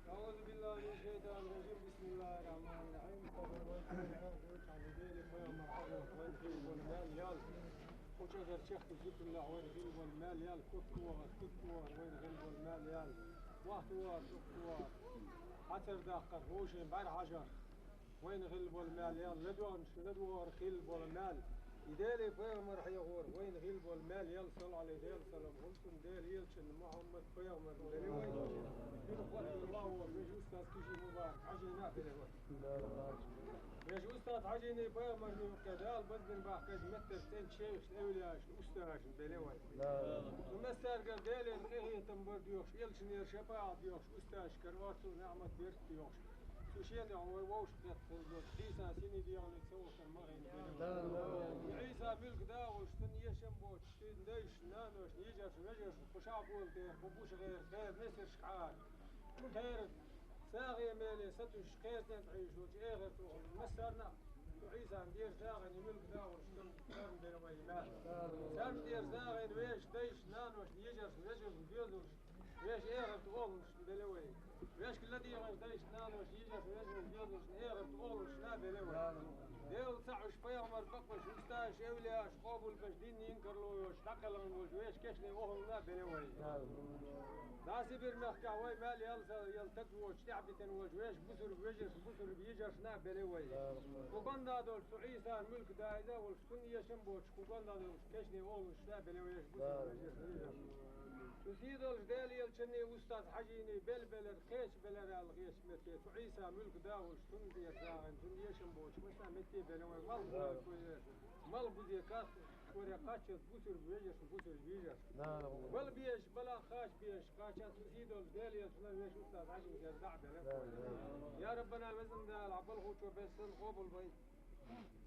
أعوذ بالله من الشيطان الرجيم بسم الله الرحمن الرحيم خوش اگر چخت ذکر الله وين غلب المال يال كتوار وين غلب المال يال واحتوار شقوار عتر داقر روشن بار حجر وين غلب المال يال ندوار غلب المال يدالي بيغمر حيغور وين غلب المال يال صل عليه ديال سلام قلتم ديال يلشن محمد بيغمر دالي وين الله هو بيجي أستاذ كيجي مبارك عجينا في الوقت بيجي أستاذ عجيني بيغمر كدال بدن باقي متر شيخ الأولياء الأستاذ بلوي ومستر قردالي القيه تنبر ديوش يلشن يرشباع ديوش أستاذ كرواتو نعمة بيرت ديوش سوشيال ووش عيسى سيني ديالي تسوق المغين عيسى ملك داوش تنيشم بوش تنديش نانوش نيجرش نجرش خشابول دير بوش غير خير نسر شقعان خير ساغي مالي ستوش خير تنعيش وش اغر مسرنا عيسى ندير زاغن ملك داوش تن بينوي مال سام ندير زاغن ويش ديش نانوش نيجرش نجرش بيوزوش ويش اغر تقولش بلوي ويش كل دي غير ديش نانوش يجرش ويش بيوزوش اغر تقولش نا بلوي ديل سعوش بيغمر بقوش وستاش اولياش قابل باش دين ينكر لوش تقلن وش ويش كشني وهم نا بلوي ناسي برمخ وي مال يلتقوش تعبتن وجويش بسر بيجرس بسر بيجرس نا بلوي وقلنا دول سعيسى الملك دايدا والسكنية شنبوش وقلنا دول كشني أول شلا بلويش بسر بيجرس تسيد الجدالي يلشني أستاذ حجيني بلبل الخيش بلر الغيش متي سعيسى ملك داول سكنية داغن سكنية شنبوش مثلا متي بلوي مال بودي كاس كوري قاشت بسر بيجرس بسر بيجرس بل بيش بلا خاش بيش قاشت تسيد الجدالي يلشني أستاذ حجيني يردع يا ربنا وزن العبل خوشو بس القبل بي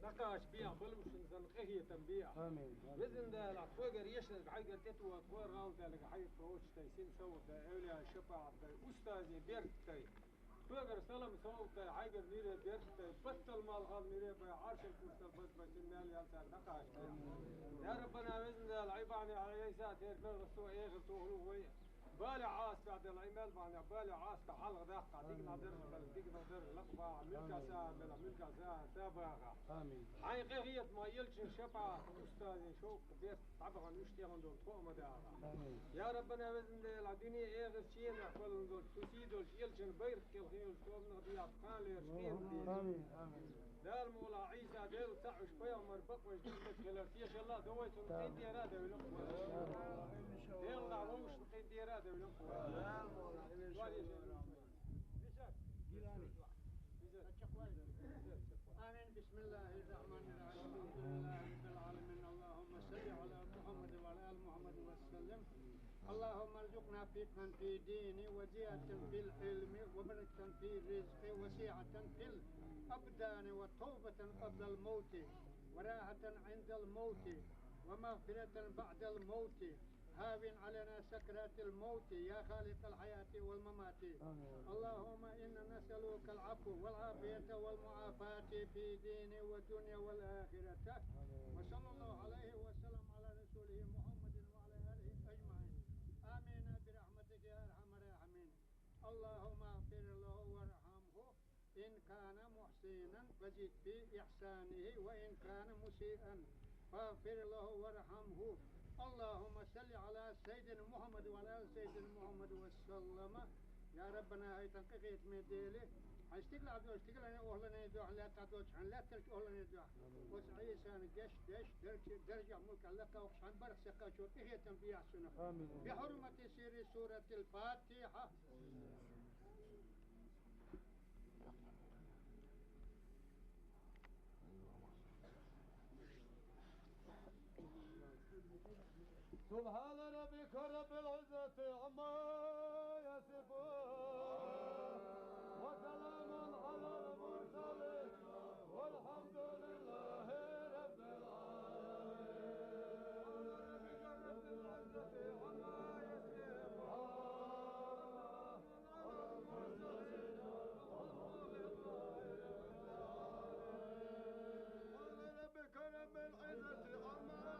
نقاش بيع بلوش زنقه تنبيع وزن العفوجر يشرق حيقر تتوى كور راو ذلك حي فروش تيسين صوت أولياء شفاعة أستاذي بيرتي فوجر سلام صوت حيقر نيري بيرتي بطل مال غال نيري بعرش الكرسل بس المال يالسار نقاش يا ربنا وزن العيباني على يسات يرفر السوء يغل توهلو بالع عاس بعد العمال بعد بالع عاس كحلق دقة ديقنا درج بل ديقنا درج لقبة ملكا ساعة بلا ملكا ساعة سابقة آمين حقيقية ما يلشن شفاعة أستاذي شوق بيت طبعا يشتغل دول توما داعا آمين يا ربنا وزن الدنيا إيه غشين يحفل دول تسيدول يلشن بيرك الخيل تومنا ضياف قال يرشين دي آمين آمين دال مولا عيسى ديل تعش بيا مربق وجدت خلرتيش الله دويتم قيد ديرادة ولقوا ديل دعوش قيد ديرادة آمين بسم الله الرحمن الرحيم الحمد لله رب العالمين اللهم صل على محمد وعلى آل محمد وسلم اللهم ارزقنا فقها في ديني وزيادة في العلم وبركة في الرزق وسعة في الأبدان وتوبة قبل الموت وراحة عند الموت ومغفرة بعد الموت هاون علينا سكرات الموت يا خالق الحياة والممات اللهم إنا نسألك العفو والعافية والمعافاة في دين والدنيا والآخرة وصلى الله عليه وسلم على رسوله محمد وعلى آله أجمعين آمين برحمتك يا أرحم الراحمين اللهم اغفر له وارحمه إن كان محسنا فزد في إحسانه وإن كان مسيئا فاغفر له وارحمه اللهم صل على سيدنا محمد وعلى آل سيدنا محمد وسلم يا ربنا هاي تنقيت مديله هشتغل عبد هشتغل أنا أهلنا يدوح لا تعدوش عن لا تلك أهلنا يدوح وسعيسان دش درجة ملك لك وخشان برك سقا شو إيه تنبيع سنة بحرمة سير سورة الفاتحة سبحان ربك رب العزة عما يصفون وسلام على المرسلين والحمد لله رب العالمين رب العزة عما يصفون على المرسلين والحمد لله رب العالمين ربك رب العزة عما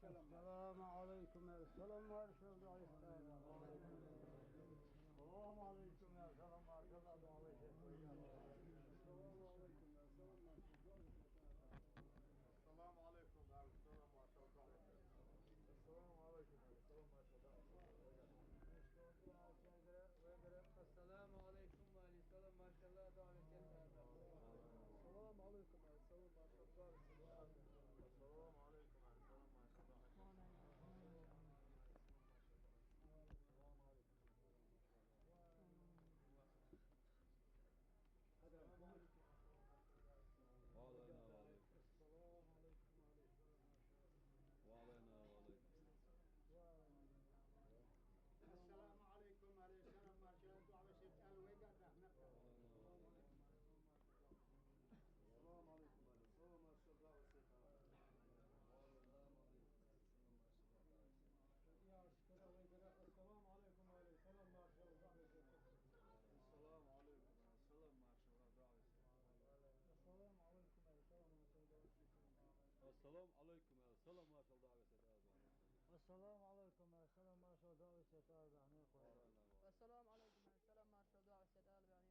السلام عليكم يا سلام ورحمة الله السلام عليكم يا سلام ورحمة الله السلام عليكم يا السلام ورحمة الله السلام عليكم يا السلام ورحمة الله السلام عليكم وعليكم السلام ما شاء الله دعوة السلام عليكم يا السلام ورحمة الله السلام عليكم السلام عليكم يا سلام ما شاء الله دعوة السلام عليكم السلام ما شاء الله ستار بعني والسلام عليكم السلام مارشال دعوة ستال بعني المهم.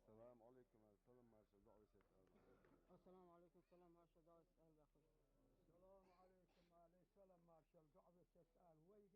السلام عليكم السلام مارشال دعوة ستال. السلام عليكم السلام مارشال دعوة ستال بأخوي. السلام عليكم السلام مارشال دعوة ستال وي